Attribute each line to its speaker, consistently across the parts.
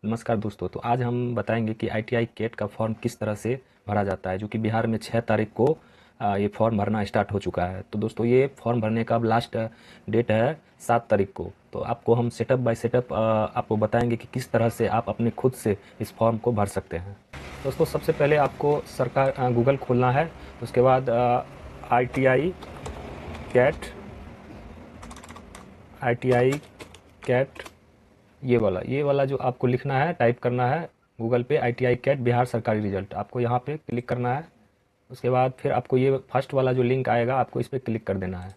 Speaker 1: नमस्कार दोस्तों। तो आज हम बताएंगे कि आईटीआई कैट का फॉर्म किस तरह से भरा जाता है, जो कि बिहार में 6 तारीख को ये फॉर्म भरना स्टार्ट हो चुका है। तो दोस्तों, ये फॉर्म भरने का अब लास्ट डेट है 7 तारीख को। तो आपको हम सेटअप बाय सेटअप आपको बताएंगे कि किस तरह से आप अपने खुद से इस फॉर्म को भर सकते हैं। दोस्तों, सबसे पहले आपको सरकार गूगल खोलना है। उसके बाद cat I T I cat ये वाला जो आपको लिखना है, टाइप करना है गूगल पे, I T I cat Bihar सरकारी रिजल्ट। आपको यहाँ पे क्लिक करना है। उसके बाद फिर आपको ये फर्स्ट वाला जो लिंक आएगा, आपको इस पर क्लिक कर देना है।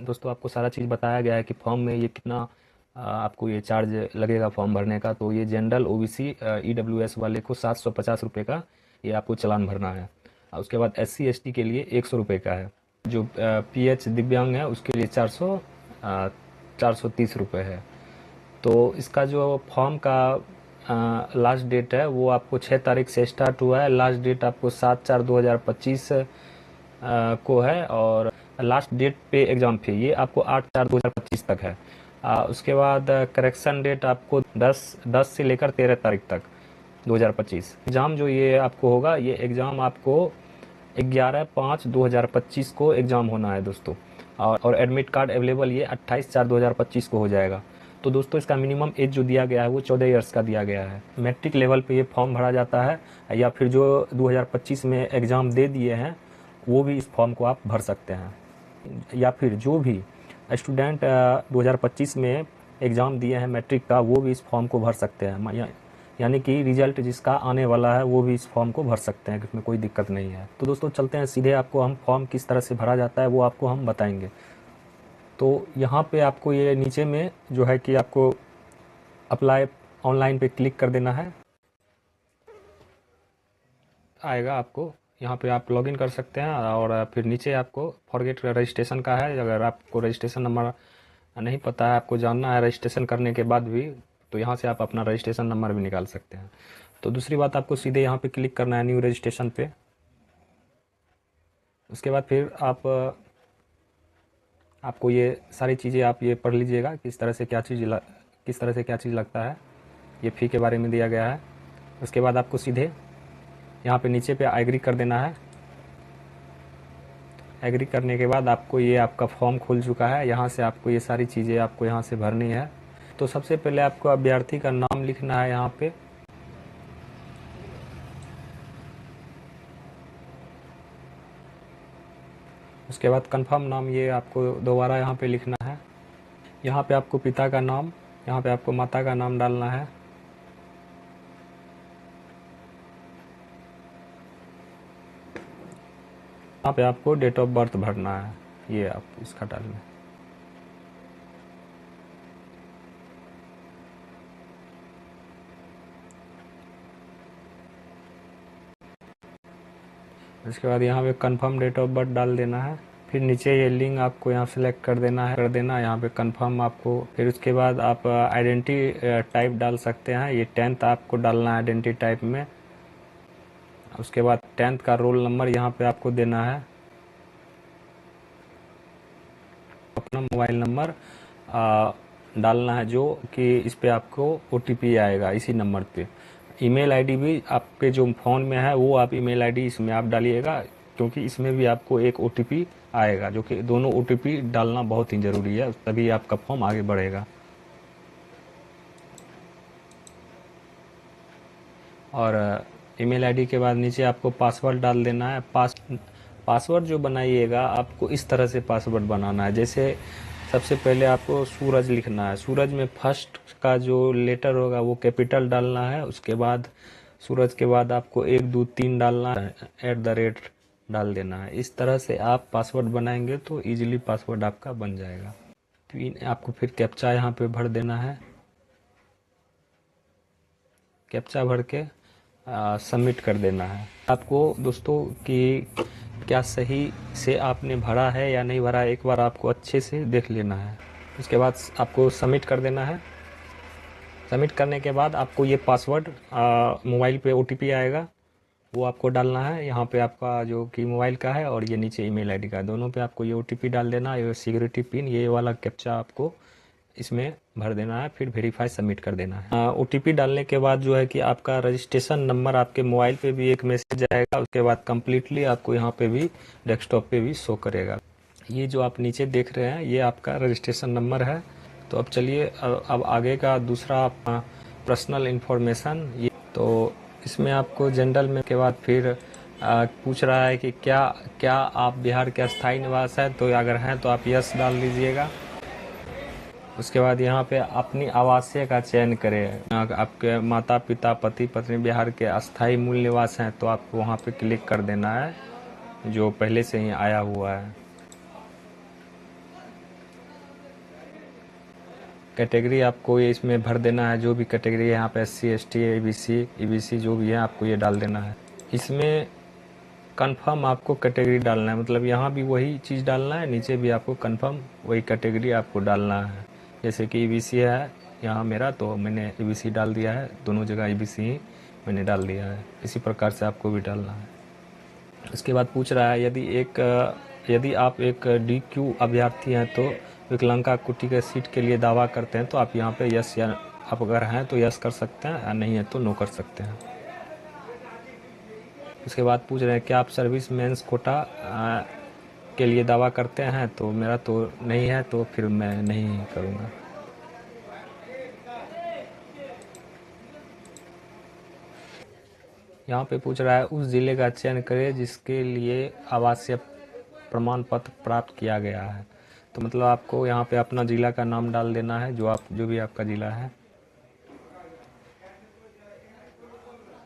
Speaker 1: दोस्तों, आपको सारा चीज़ बताया गया है कि फॉर्म में ये कितना आपको ये चार्ज लगेगा फॉर्म भरने का। तो ये जनरल ओबीसी ईडब्ल्यूएस वाले को 750 रुपये का ये आपको चालान भरना है। और उसके बाद एससी एसटी के लिए 100 रुपये का है। जो पीएच दिव्यांग है उसके लिए 430 रुपये है। तो इसका जो फॉर्म का लास्ट डेट है वो आपको 6 तारीख से स्टार्ट हुआ है। लास्ट डेट आपको 7/4/2025 को है। और लास्ट डेट पे एग्ज़ाम फी ये आपको 8/4/2025 तक है। उसके बाद करेक्शन डेट आपको 10 से लेकर 13 तारीख तक 2025। एग्ज़ाम जो ये आपको होगा, ये एग्ज़ाम आपको 11/5/2025 को एग्ज़ाम होना है दोस्तों। और एडमिट कार्ड अवेलेबल ये 28/4/2025 को हो जाएगा। तो दोस्तों, इसका मिनिमम एज जो दिया गया है वो 14 ईयर्स का दिया गया है। मैट्रिक लेवल पे ये फॉर्म भरा जाता है, या फिर जो 2025 में एग्ज़ाम दे दिए हैं वो भी इस फॉर्म को आप भर सकते हैं। या फिर जो भी स्टूडेंट 2025 में एग्ज़ाम दिए हैं मैट्रिक का, वो भी इस फॉर्म को भर सकते हैं। यानी कि रिजल्ट जिसका आने वाला है वो भी इस फॉर्म को भर सकते हैं, इसमें कोई दिक्कत नहीं है। तो दोस्तों, चलते हैं सीधे, आपको हम फॉर्म किस तरह से भरा जाता है वो आपको हम बताएंगे। तो यहाँ पे आपको ये नीचे में जो है कि आपको अप्लाई ऑनलाइन पे क्लिक कर देना है। आएगा आपको, यहाँ पे आप लॉगिन कर सकते हैं। और फिर नीचे आपको फॉरगेट रजिस्ट्रेशन का है। अगर आपको रजिस्ट्रेशन नंबर नहीं पता है, आपको जानना है रजिस्ट्रेशन करने के बाद भी, तो यहाँ से आप अपना रजिस्ट्रेशन नंबर भी निकाल सकते हैं। तो दूसरी बात, आपको सीधे यहाँ पे क्लिक करना है न्यू रजिस्ट्रेशन पे। उसके बाद फिर आपको ये सारी चीज़ें आप ये पढ़ लीजिएगा, किस तरह से क्या चीज़ लगता है। ये फ़ी के बारे में दिया गया है। उसके बाद आपको सीधे यहाँ पे नीचे पे एग्री कर देना है। एग्री करने के बाद आपको ये आपका फॉर्म खुल चुका है। यहाँ से आपको ये सारी चीज़ें आपको यहाँ से भरनी है। तो सबसे पहले आपको अभ्यर्थी का नाम लिखना है यहाँ पे। उसके बाद कंफर्म नाम ये आपको दोबारा यहाँ पे लिखना है। यहाँ पे आपको पिता का नाम, यहाँ पे आपको माता का नाम डालना है। यहाँ पे आपको डेट ऑफ बर्थ भरना है, ये आप इसका डालना है। इसके बाद यहाँ पे कंफर्म डेट ऑफ बर्थ डाल देना है। फिर नीचे ये लिंक आपको यहाँ सेलेक्ट कर देना है, यहाँ पे कंफर्म आपको। फिर उसके बाद आप आइडेंटिटी टाइप डाल सकते हैं। ये 10th आपको डालना है आइडेंटिटी टाइप में। उसके बाद 10th का रोल नंबर यहाँ पे आपको देना है। अपना मोबाइल नंबर डालना है, जो कि इस पे आपको ओटीपी आएगा इसी नंबर पे। ईमेल आईडी भी आपके जो फ़ोन में है वो आप ईमेल आईडी इसमें आप डालिएगा, क्योंकि इसमें भी आपको एक ओटीपी आएगा, जो कि दोनों ओटीपी डालना बहुत ही ज़रूरी है, तभी आपका फॉर्म आगे बढ़ेगा। और ईमेल आईडी के बाद नीचे आपको पासवर्ड डाल देना है। पासवर्ड जो बनाइएगा, आपको इस तरह से पासवर्ड बनाना है। जैसे सबसे पहले आपको सूरज लिखना है। सूरज में फर्स्ट का जो लेटर होगा वो कैपिटल डालना है। उसके बाद सूरज के बाद आपको 1 2 3 डालना है, @ डाल देना है। इस तरह से आप पासवर्ड बनाएंगे तो इजीली पासवर्ड आपका बन जाएगा। आपको फिर कैप्चा यहाँ पे भर देना है। कैप्चा भर के सबमिट कर देना है। आपको दोस्तों कि क्या सही से आपने भरा है या नहीं भरा है, एक बार आपको अच्छे से देख लेना है। उसके बाद आपको सबमिट कर देना है। सबमिट करने के बाद आपको ये पासवर्ड मोबाइल पे ओटीपी आएगा, वो आपको डालना है। यहाँ पे आपका जो कि मोबाइल का है और ये नीचे ईमेल आईडी का है, दोनों पे आपको ये ओटीपी डाल देना। ये सिक्योरिटी पिन, ये वाला कैप्चा आपको इसमें भर देना है, फिर वेरीफाई सबमिट कर देना है। OTP डालने के बाद जो है कि आपका रजिस्ट्रेशन नंबर आपके मोबाइल पे भी एक मैसेज आएगा, उसके बाद कंप्लीटली आपको यहाँ पे भी डेस्कटॉप पे भी शो करेगा। ये जो आप नीचे देख रहे हैं ये आपका रजिस्ट्रेशन नंबर है। तो अब चलिए अब आगे का दूसरा पर्सनल इन्फॉर्मेशन, ये तो इसमें आपको जनरल में के बाद फिर पूछ रहा है कि क्या आप बिहार के अस्थायी निवास है, तो अगर हैं तो आप यस डाल दीजिएगा। उसके बाद यहाँ पे अपनी आवासीय का चयन करें। आपके माता पिता पति पत्नी बिहार के अस्थायी मूल निवास हैं तो आपको वहाँ पे क्लिक कर देना है जो पहले से ही आया हुआ है। कैटेगरी आपको ये इसमें भर देना है, जो भी कैटेगरी है यहाँ पे SC ST EBC जो भी है आपको ये डाल देना है। इसमें कंफर्म आपको कैटेगरी डालना है, मतलब यहाँ भी वही चीज़ डालना है, नीचे भी आपको कंफर्म वही कैटेगरी आपको डालना है। जैसे कि EBC है यहाँ मेरा, तो मैंने EBC डाल दिया है, दोनों जगह EBC ही मैंने डाल दिया है। इसी प्रकार से आपको भी डालना है। इसके बाद पूछ रहा है यदि आप एक DQ अभ्यर्थी हैं तो विकलांगता कोटि के सीट के लिए दावा करते हैं तो आप यहाँ पे यस या आप अगर हैं तो यस कर सकते हैं, या नहीं है तो नो कर सकते हैं। उसके बाद पूछ रहे हैं कि आप सर्विस मेंस कोटा के लिए दावा करते हैं, तो मेरा तो नहीं है, तो फिर मैं नहीं करूँगा। यहाँ पे पूछ रहा है उस ज़िले का चयन करें जिसके लिए आवासीय प्रमाण पत्र प्राप्त किया गया है। तो मतलब आपको यहाँ पे अपना ज़िला का नाम डाल देना है, जो भी आपका ज़िला है।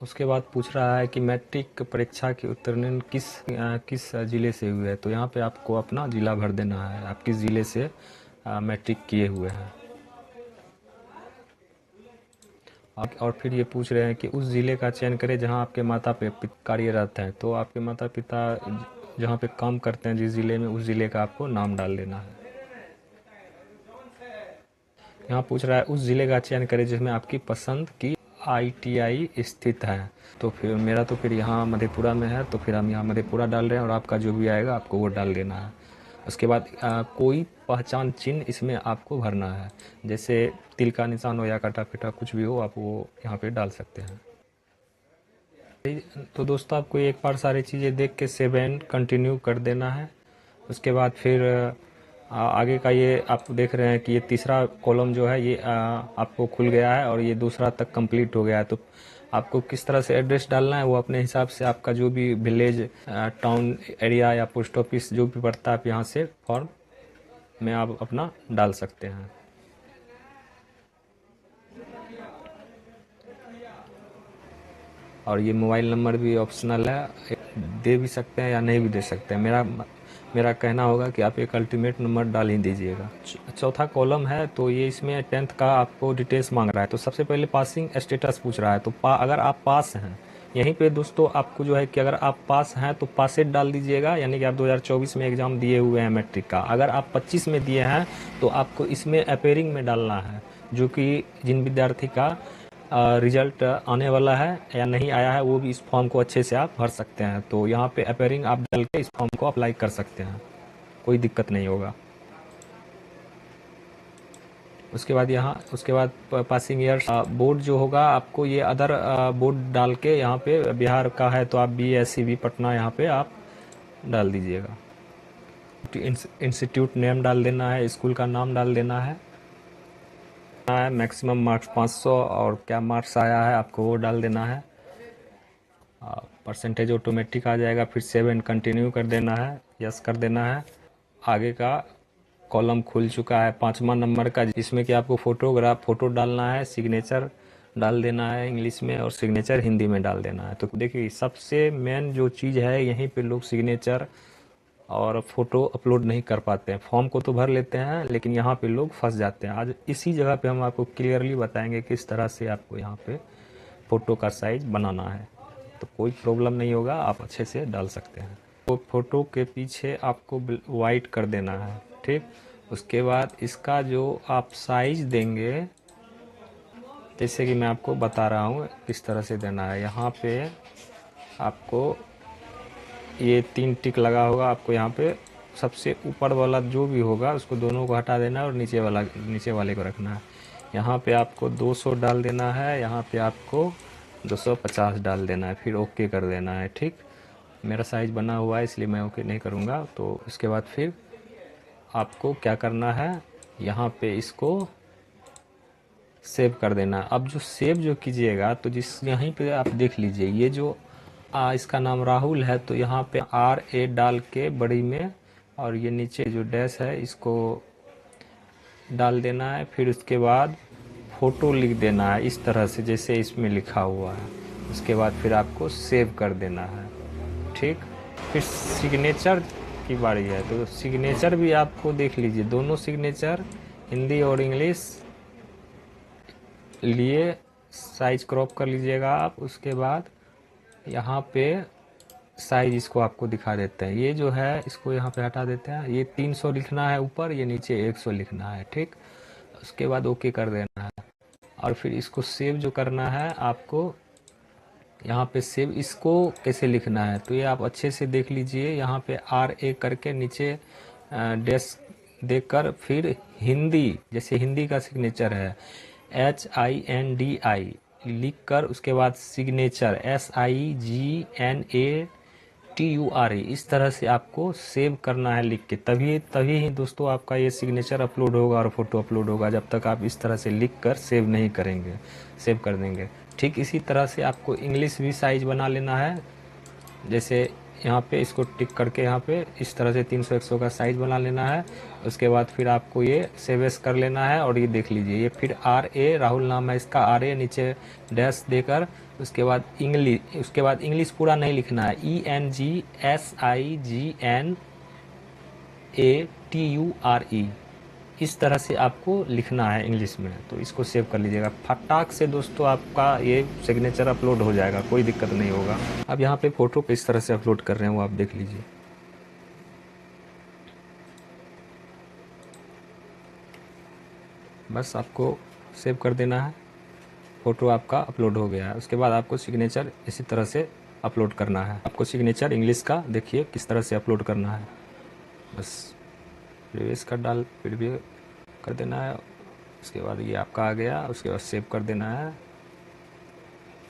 Speaker 1: उसके बाद पूछ रहा है कि मैट्रिक परीक्षा की उत्तीर्ण किस ज़िले से हुए है, तो यहाँ पे आपको अपना ज़िला भर देना है, आप किस ज़िले से मैट्रिक किए हुए हैं। और फिर ये पूछ रहे हैं कि उस ज़िले का चयन करें जहाँ आपके माता पिता कार्यरत हैं, तो आपके माता पिता जहाँ पे काम करते हैं जिस ज़िले में, उस ज़िले का आपको नाम डाल देना है। यहाँ पूछ रहा है उस ज़िले का चयन करें जिसमें आपकी पसंद की ITI स्थित है, तो फिर मेरा तो फिर यहाँ मधेपुरा में है, तो फिर हम यहाँ मधेपुरा डाल रहे हैं, और आपका जो भी आएगा आपको वो डाल देना है। उसके बाद कोई पहचान चिन्ह इसमें आपको भरना है, जैसे तिल का निशान हो या काटा पीटा कुछ भी हो, आप वो यहाँ पे डाल सकते हैं। तो दोस्तों आपको एक बार सारी चीज़ें देख के सेव एंड कंटिन्यू कर देना है। उसके बाद फिर आगे का ये आप देख रहे हैं कि ये तीसरा कॉलम जो है ये आपको खुल गया है और ये दूसरा तक कंप्लीट हो गया है। तो आपको किस तरह से एड्रेस डालना है वो अपने हिसाब से आपका जो भी विलेज टाउन एरिया या पोस्ट ऑफिस जो भी पड़ता है आप यहाँ से फॉर्म में आप अपना डाल सकते हैं। और ये मोबाइल नंबर भी ऑप्शनल है, दे भी सकते हैं या नहीं भी दे सकते हैं। मेरा कहना होगा कि आप एक अल्टीमेट नंबर डाल ही दीजिएगा। चौथा कॉलम है तो ये इसमें 10th का आपको डिटेल्स मांग रहा है। तो सबसे पहले पासिंग स्टेटस पूछ रहा है, तो अगर आप पास हैं, यहीं पे दोस्तों आपको जो है कि अगर आप पास हैं तो पासेट डाल दीजिएगा, यानी कि आप 2024 में एग्ज़ाम दिए हुए हैं मैट्रिक का। अगर आप 25 में दिए हैं तो आपको इसमें अपेयरिंग में डालना है, जो कि जिन विद्यार्थी का रिजल्ट आने वाला है या नहीं आया है वो भी इस फॉर्म को अच्छे से आप भर सकते हैं। तो यहाँ पे अपेयरिंग आप डाल के इस फॉर्म को अप्लाई कर सकते हैं, कोई दिक्कत नहीं होगा। उसके बाद पासिंग ईयर्स बोर्ड जो होगा आपको ये अदर बोर्ड डाल के यहाँ पे बिहार का है तो आप BSCB पटना यहाँ पे आप डाल दीजिएगा। इंस्टीट्यूट नेम डाल देना है, स्कूल का नाम डाल देना है। मैक्सिमम मार्क्स 500 और क्या मार्क्स आया है आपको वो डाल देना है। परसेंटेज ऑटोमेटिक आ जाएगा, फिर सेव एंड कंटिन्यू कर देना है, यस कर देना है। आगे का कॉलम खुल चुका है 5वां नंबर का, जिसमें कि आपको फोटो डालना है, सिग्नेचर डाल देना है इंग्लिश में और सिग्नेचर हिंदी में डाल देना है। तो देखिए सबसे मेन जो चीज़ है यहीं पे लोग सिग्नेचर और फ़ोटो अपलोड नहीं कर पाते हैं। फॉर्म को तो भर लेते हैं लेकिन यहाँ पे लोग फंस जाते हैं। आज इसी जगह पे हम आपको क्लियरली बताएंगे किस तरह से आपको यहाँ पे फ़ोटो का साइज़ बनाना है, तो कोई प्रॉब्लम नहीं होगा, आप अच्छे से डाल सकते हैं। तो फ़ोटो के पीछे आपको वाइट कर देना है, ठीक। उसके बाद इसका जो आप साइज़ देंगे, जैसे कि मैं आपको बता रहा हूँ किस तरह से देना है। यहाँ पे आपको ये 3 टिक लगा होगा, आपको यहाँ पे सबसे ऊपर वाला जो भी होगा उसको दोनों को हटा देना है और नीचे वाले को रखना है। यहाँ पे आपको 200 डाल देना है, यहाँ पे आपको 250 डाल देना है, फिर ओके कर देना है। ठीक, मेरा साइज़ बना हुआ है इसलिए मैं ओके नहीं करूँगा। तो इसके बाद फिर आपको क्या करना है, यहाँ पे इसको सेव कर देना। अब जो सेव जो कीजिएगा तो जिस यहीं पे आप देख लीजिए, ये जो इसका नाम राहुल है, तो यहाँ पे RA डाल के बड़ी में, और ये नीचे जो डैश है इसको डाल देना है। फिर उसके बाद फ़ोटो लिख देना है इस तरह से जैसे इसमें लिखा हुआ है। उसके बाद फिर आपको सेव कर देना है। ठीक, फिर सिग्नेचर की बारी है, तो सिग्नेचर भी आपको देख लीजिए, दोनों सिग्नेचर हिंदी और इंग्लिश लिए साइज क्रॉप कर लीजिएगा आप। उसके बाद यहाँ पे साइज इसको आपको दिखा देते हैं। ये जो है इसको यहाँ पे हटा देते हैं, ये 300 लिखना है ऊपर, ये नीचे 100 लिखना है। ठीक, उसके बाद ओके कर देना है। और फिर इसको सेव जो करना है आपको, यहाँ पे सेव इसको कैसे लिखना है तो ये आप अच्छे से देख लीजिए। यहाँ पे RA करके नीचे डैश देकर फिर हिंदी, जैसे हिंदी का सिग्नेचर है HINDI लिख कर, उसके बाद सिग्नेचर SIGNATURE इस तरह से आपको सेव करना है लिख के। तभी ही दोस्तों आपका ये सिग्नेचर अपलोड होगा और फ़ोटो अपलोड होगा, जब तक आप इस तरह से लिख कर सेव नहीं करेंगे, सेव कर देंगे। ठीक इसी तरह से आपको इंग्लिश भी साइज बना लेना है। जैसे यहाँ पे इसको टिक करके यहाँ पे इस तरह से 300-100 का साइज बना लेना है। उसके बाद फिर आपको ये सेव एस कर लेना है। और ये देख लीजिए, ये फिर RA राहुल नाम है इसका, RA नीचे डैश देकर उसके बाद इंग्लिश पूरा नहीं लिखना है, ENGSIGNATURE इस तरह से आपको लिखना है इंग्लिश में। तो इसको सेव कर लीजिएगा। फटाक से दोस्तों आपका ये सिग्नेचर अपलोड हो जाएगा, कोई दिक्कत नहीं होगा। अब यहाँ पे फ़ोटो किस तरह से अपलोड कर रहे हैं वो आप देख लीजिए। बस आपको सेव कर देना है, फ़ोटो आपका अपलोड हो गया है। उसके बाद आपको सिग्नेचर इसी तरह से अपलोड करना है। आपको सिग्नेचर इंग्लिश का देखिए किस तरह से अपलोड करना है। बस प्रीवियस का प्रीव्यू कर देना है। उसके बाद ये आपका आ गया, उसके बाद सेव कर देना है।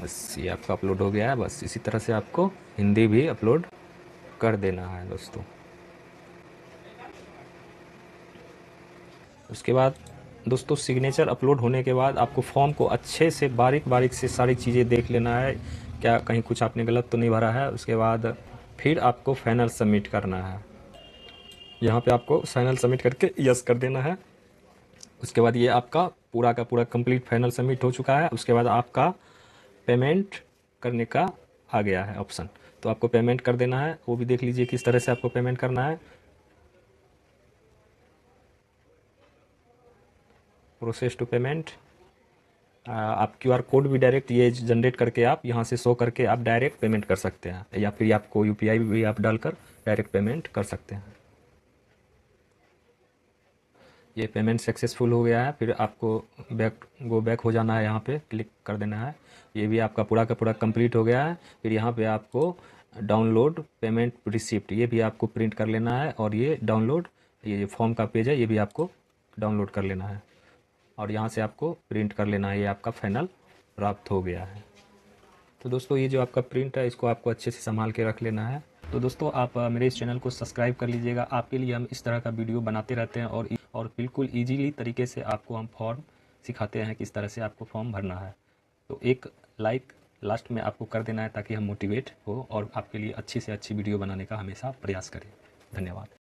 Speaker 1: बस ये आपका अपलोड हो गया है। बस इसी तरह से आपको हिंदी भी अपलोड कर देना है दोस्तों। उसके बाद दोस्तों सिग्नेचर अपलोड होने के बाद आपको फॉर्म को अच्छे से बारीक से सारी चीज़ें देख लेना है, क्या कहीं कुछ आपने गलत तो नहीं भरा है। उसके बाद फिर आपको फाइनल सबमिट करना है। यहाँ पे आपको फाइनल सबमिट करके यस कर देना है। उसके बाद ये आपका पूरा का पूरा कंप्लीट फाइनल सबमिट हो चुका है। उसके बाद आपका पेमेंट करने का आ गया है ऑप्शन, तो आपको पेमेंट कर देना है। वो भी देख लीजिए किस तरह से आपको पेमेंट करना है। प्रोसेस टू पेमेंट, आप QR कोड भी डायरेक्ट ये जनरेट करके आप यहाँ से शो करके आप डायरेक्ट पेमेंट कर सकते हैं, या फिर आपको UPI भी आप डालकर डायरेक्ट पेमेंट कर सकते हैं। ये पेमेंट सक्सेसफुल हो गया है। फिर आपको गो बैक हो जाना है, यहाँ पे क्लिक कर देना है। ये भी आपका पूरा का पूरा कंप्लीट हो गया है। फिर यहाँ पे आपको डाउनलोड पेमेंट रिसिप्ट, ये भी आपको प्रिंट कर लेना है। और ये डाउनलोड, ये फॉर्म का पेज है, ये भी आपको डाउनलोड कर लेना है और यहाँ से आपको प्रिंट कर लेना है। ये आपका फाइनल प्राप्त हो गया है। तो दोस्तों ये जो आपका प्रिंट है इसको आपको अच्छे से संभाल के रख लेना है। तो दोस्तों आप मेरे इस चैनल को सब्सक्राइब कर लीजिएगा। आपके लिए हम इस तरह का वीडियो बनाते रहते हैं और बिल्कुल ईजीली तरीके से आपको हम फॉर्म सिखाते हैं किस तरह से आपको फॉर्म भरना है। तो एक लाइक लास्ट में आपको कर देना है ताकि हम मोटिवेट हो और आपके लिए अच्छी से अच्छी वीडियो बनाने का हमेशा प्रयास करें। धन्यवाद।